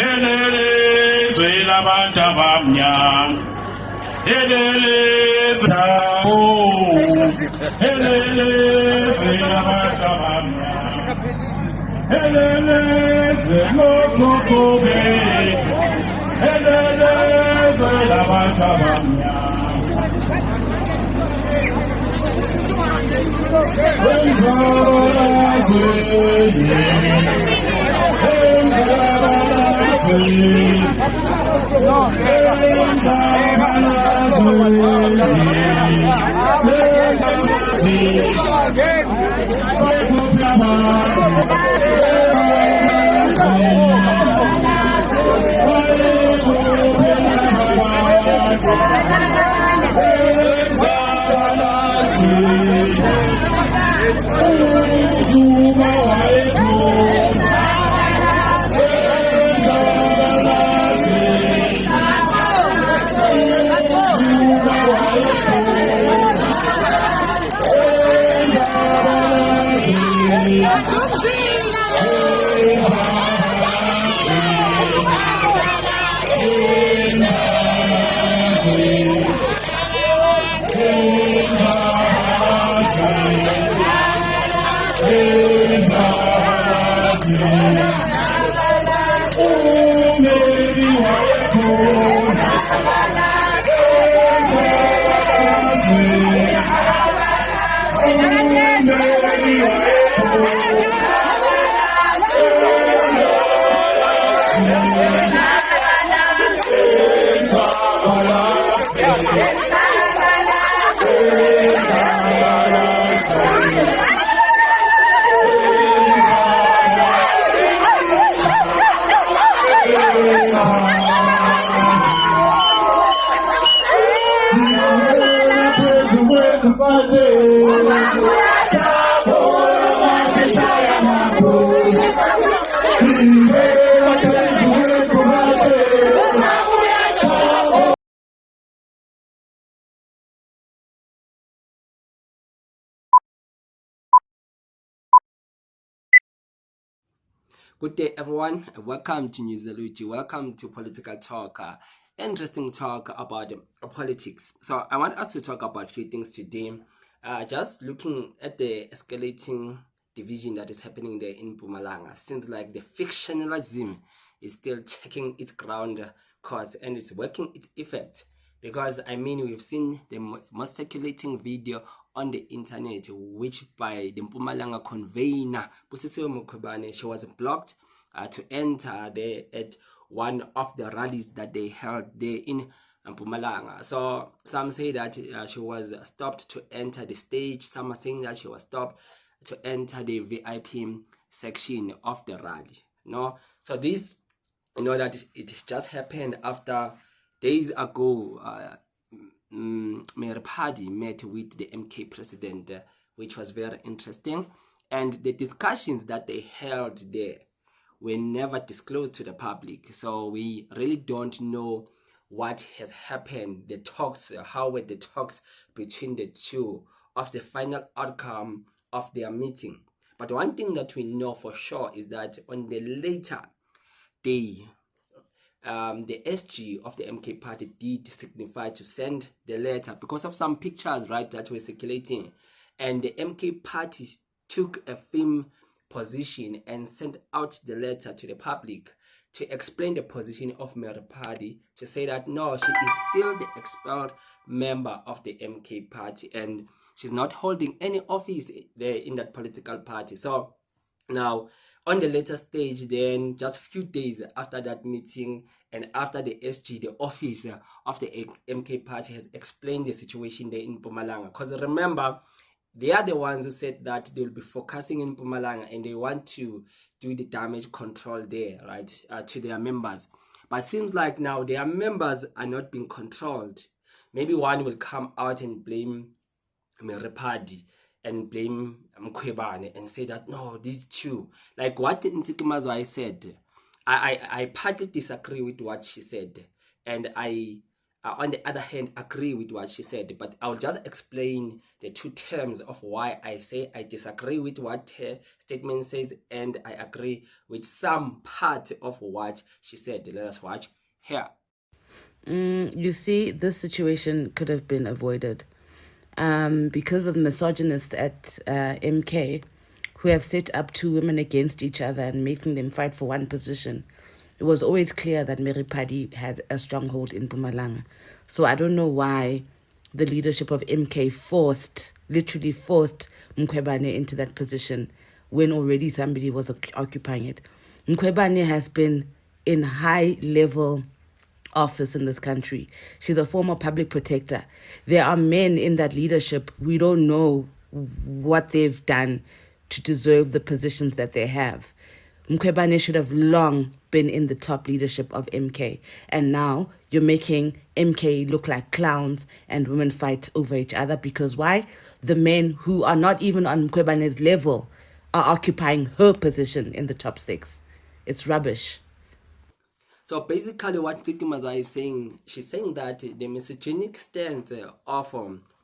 Elelezwe labantu abamnyama, elelezwe labantu abamnyama, elelezwe lokokobe, elelezwe labantu abamnyama. Good day, everyone. Welcome to News Luchi. Welcome to Political Talk. Interesting talk about politics. So I want us to talk about a few things today. Just looking at the escalating division that is happening there in Mpumalanga. Seems like the fictionalism is still taking its ground course and it's working its effect. Because I mean, we've seen the most circulating video on the internet, which by the Mpumalanga convener, Busisiwe Mkhwebane, she was blocked to enter there at one of the rallies that they held there in Mpumalanga. So some say that she was stopped to enter the stage. Some are saying that she was stopped to enter the VIP section of the rally. No, so this, that it just happened after days ago. Mayor Phadi met with the MK president, which was very interesting, and the discussions that they held there were never disclosed to the public, so we really don't know what has happened. The talks, how were the talks between the two of the final outcome of their meeting. But one thing that we know for sure is that on the later day, the SG of the MK Party did signify to send the letter because of some pictures, right, that were circulating, and the MK Party took a firm position and sent out the letter to the public to explain the position of Mayor Phadi, to say that no, she is still the expelled member of the MK Party and she's not holding any office there in that political party. So now, on the later stage, then just a few days after that meeting and after the SG, the office of the MK Party has explained the situation there in Mpumalanga. Because remember, they are the ones who said that they will be focusing in Mpumalanga and they want to do the damage control there, right, to their members. But it seems like now their members are not being controlled. Maybe one will come out and blame Phadi and blame Mkhwebane and say that no, these two, like what Ntsikimazo said, I partly disagree with what she said, and I on the other hand, agree with what she said, but I'll just explain the two terms of why I say I disagree with what her statement says and I agree with some part of what she said. Let us watch here. You see, this situation could have been avoided because of the misogynists at MK who have set up two women against each other and making them fight for one position. It was always clear that Phadi had a stronghold in Mpumalanga. So I don't know why the leadership of MK literally forced Mkhwebane into that position when already somebody was occupying it. Mkhwebane has been in high level office in this country. She's a former public protector. There are men in that leadership. We don't know what they've done to deserve the positions that they have. Mkhwebane should have long been in the top leadership of MK. And now you're making MK look like clowns and women fight over each other because why? The men who are not even on Mkhwebane's level are occupying her position in the top 6. It's rubbish. So basically what Tikimaza is saying, she's saying that the misogynic stance of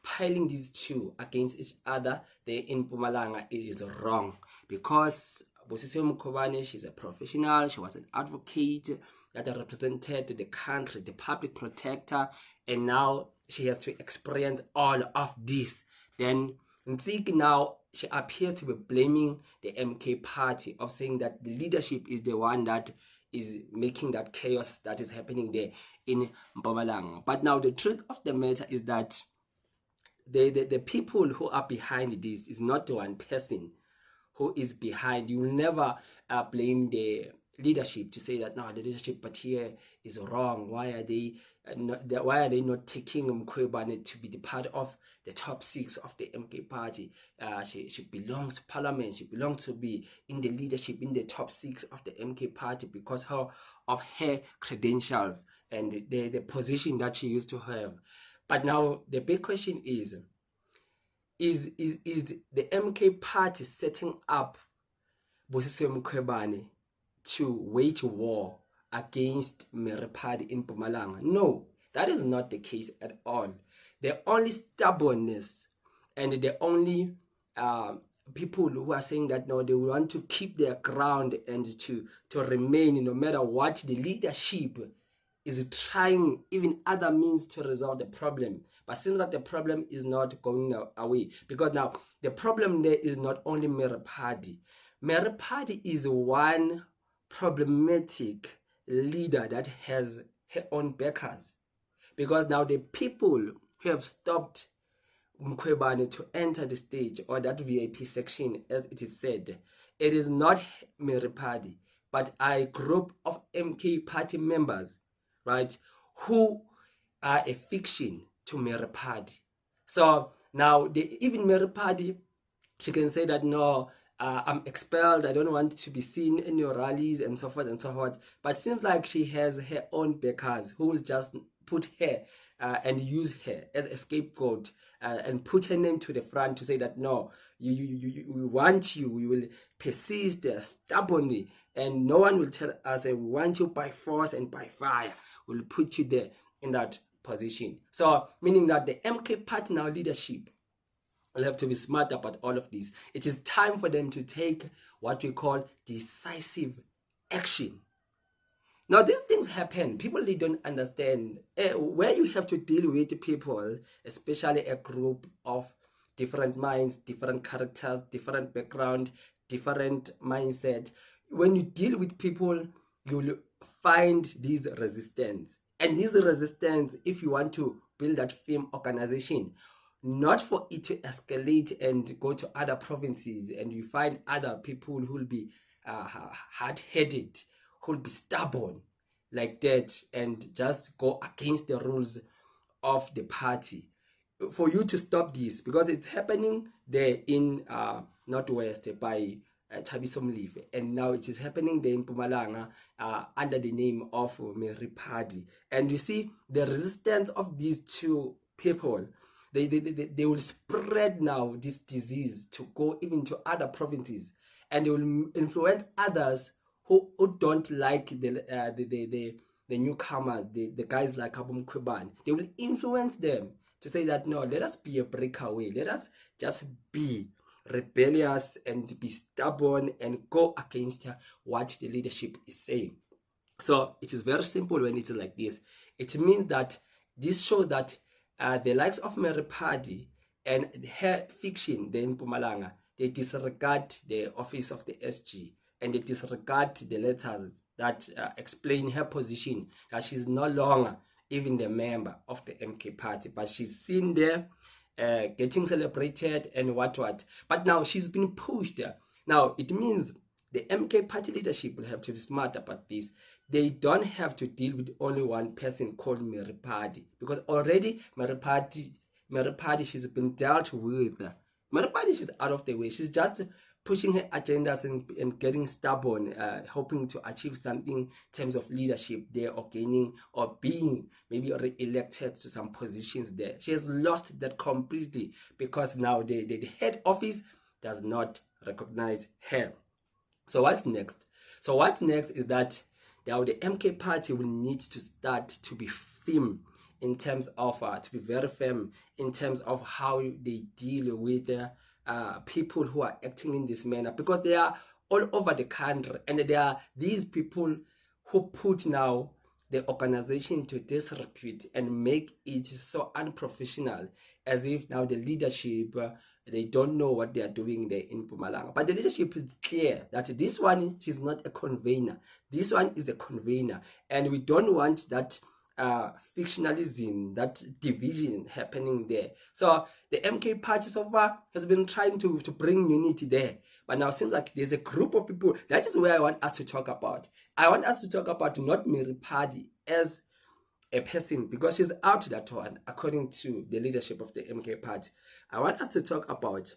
piling these two against each other there in Mpumalanga is wrong because Busisiwe Mkhwebane, she's a professional, she was an advocate that represented the country, the public protector, and now she has to experience all of this. Then Ntsiki now, she appears to be blaming the MK party of saying that the leadership is the one that is making that chaos that is happening there in Mpumalanga. But now the truth of the matter is that the people who are behind this is not the one person who is behind. You will never blame the leadership to say that no, the leadership but here is wrong. Why are they not taking Mkhwebane to be the part of the top 6 of the MK party? She belongs to parliament. She belongs to be in the leadership in the top 6 of the MK party because of her credentials and the position that she used to have. But now the big question is the MK party setting up Busisiwe Mkhwebane to wage war against Phadi in Mpumalanga? No, that is not the case at all. The only stubbornness and the only people who are saying that no, they want to keep their ground and to remain no matter what the leadership is trying even other means to resolve the problem. But seems that the problem is not going away because now the problem there is not only Phadi. Phadi is one problematic leader that has her own backers because now the people who have stopped Mkhwebane to enter the stage or that VIP section, as it is said, it is not Phadi but a group of MK party members, right, who are a fiction to Phadi. So now even Phadi, she can say that no, I'm expelled, I don't want to be seen in your rallies and so forth and so forth. But it seems like she has her own backers who will just put her and use her as a scapegoat and put her name to the front to say that no, we want you, we will persist stubbornly, and no one will tell us we want you by force and by fire. We'll put you there in that position. So meaning that the MK party now leadership will have to be smart about all of this. It is time for them to take what we call decisive action. Now, these things happen. People, they don't understand. Where you have to deal with people, especially a group of different minds, different characters, different background, different mindset. When you deal with people, you'll find these resistance. And these resistance, if you want to build that firm organization, not for it to escalate and go to other provinces and you find other people who will be hard-headed, who will be stubborn like that and just go against the rules of the party. For you to stop this, because it's happening there in Northwest by Thabiso Mlive, and now it is happening there in Mpumalanga under the name of Phadi. And you see the resistance of these two people. They will spread now this disease to go even to other provinces, and they will influence others who don't like the the newcomers, the guys like Mkhwebane, they will influence them to say that no, let us be a breakaway, let us just be rebellious and be stubborn and go against what the leadership is saying. So it is very simple when it's like this. It means that this shows that the likes of Mary Phadi and her fiction, the Mpumalanga, they disregard the office of the SG and they disregard the letters that explain her position, that she's no longer even the member of the MK Party, but she's seen there getting celebrated and what. But now she's been pushed. Now it means the MK Party leadership will have to be smart about this. They don't have to deal with only one person called Mary Phadi, because already Mary Phadi, she's been dealt with. Mary Phadi, she's out of the way. She's just pushing her agendas and getting stubborn, hoping to achieve something in terms of leadership there, or gaining or being maybe re-elected to some positions there. She has lost that completely because now the head office does not recognize her. So what's next? So what's next is that now the MK Party will need to start to be firm in terms of to be very firm in terms of how they deal with people who are acting in this manner, because they are all over the country, and there are these people who put now the organization to disrepute and make it so unprofessional, as if now the leadership they don't know what they are doing there in Mpumalanga. But the leadership is clear that this one, she's not a convener. This one is a convener, and we don't want that fictionalism, that division happening there. So the MK Party so far has been trying to bring unity there, but now it seems like there's a group of people. That is where I want us to talk about. I want us to talk about not Mary Phadi as a person, because she's out that one according to the leadership of the MK Party. I want us to talk about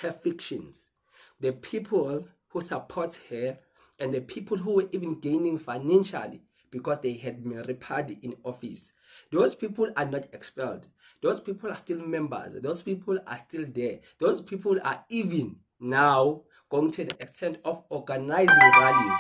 her fictions, the people who support her, and the people who were even gaining financially because they had Mary Phadi in office. Those people are not expelled. Those people are still members. Those people are still there. Those people are even now going to the extent of organizing rallies,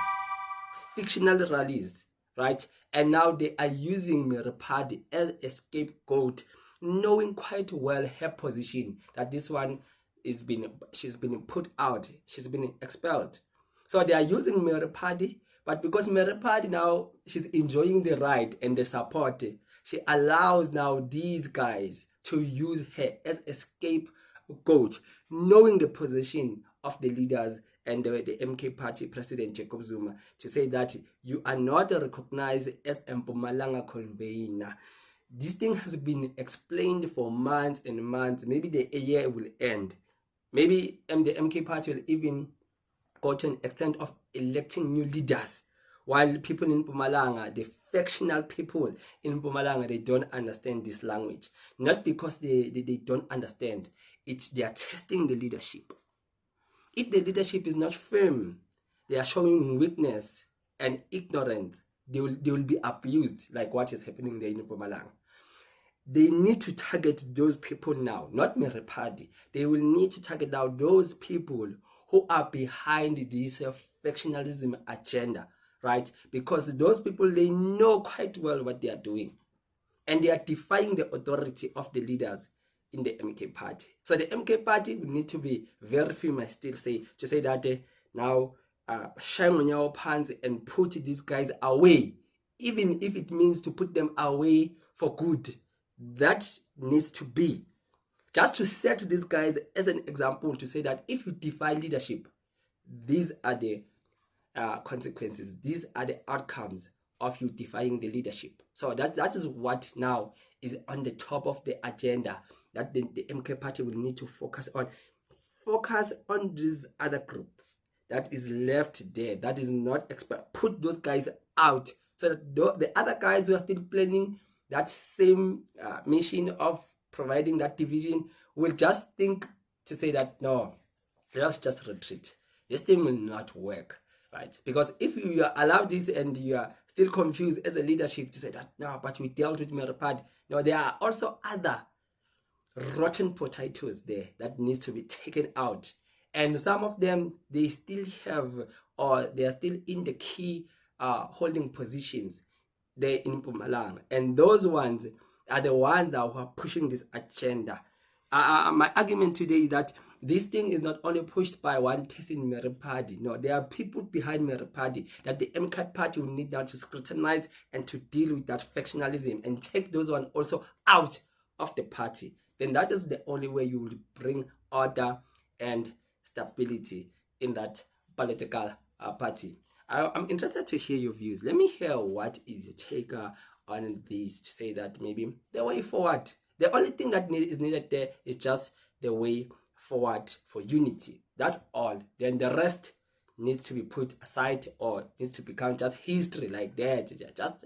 fictional rallies, right? And now they are using Mary Phadi as a scapegoat, knowing quite well her position, that this one she's been put out, she's been expelled. So they are using Mary Phadi, but because Mary Phadi now, she's enjoying the ride and the support, she allows now these guys to use her as a scapegoat, knowing the position of the leaders and the MK Party President Jacob Zuma, to say that you are not recognized as a Mpumalanga convener. This thing has been explained for months and months. Maybe the year will end. Maybe the MK Party will even go to an extent of electing new leaders, while people in Mpumalanga, the factional people in Mpumalanga, they don't understand this language. Not because they don't understand, it's they are testing the leadership. If the leadership is not firm, they are showing weakness and ignorance, they will be abused, like what is happening there in Mpumalanga. They need to target those people now, not Mary Phadi. They will need to target now those people who are behind this factionalism agenda, right? Because those people, they know quite well what they are doing, and they are defying the authority of the leaders in the MK Party. So the MK Party will need to be very firm, I still say, to say that now shine on your pants and put these guys away, even if it means to put them away for good. That needs to be just to set these guys as an example, to say that if you defy leadership, these are the consequences, these are the outcomes of you defying the leadership. So that is what now is on the top of the agenda that the MK Party will need to focus on. Focus on this other group that is left there, that is not expert. Put those guys out, so that the other guys who are still planning that same mission of providing that division will just think to say that no, let's just retreat. This thing will not work, right? Because if you allow this and you are still confused as a leadership to say that no, but we dealt with Mary Phadi. No, there are also other rotten potatoes there that needs to be taken out, and some of them, they still have, or they are still in the key holding positions. there in Mpumalanga, and those ones are the ones that are pushing this agenda. My argument today is that this thing is not only pushed by one person in Phadi. No, there are people behind Phadi that the MK Party will need now to scrutinize and to deal with that factionalism and take those ones also out of the party. Then that is the only way you will bring order and stability in that political party. I'm interested to hear your views. Let me hear what is your take on this, to say that maybe the way forward, the only thing that is needed there is just the way forward for unity. That's all. Then the rest needs to be put aside or needs to become just history like that.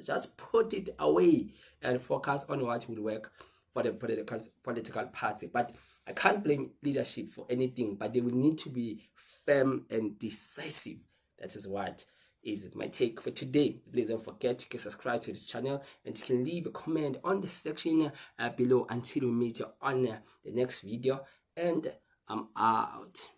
Just put it away and focus on what will work for the political party. But I can't blame leadership for anything, but they will need to be firm and decisive. That is what is my take for today. Please don't forget to subscribe to this channel, and you can leave a comment on the section below until we meet you on the next video. And I'm out.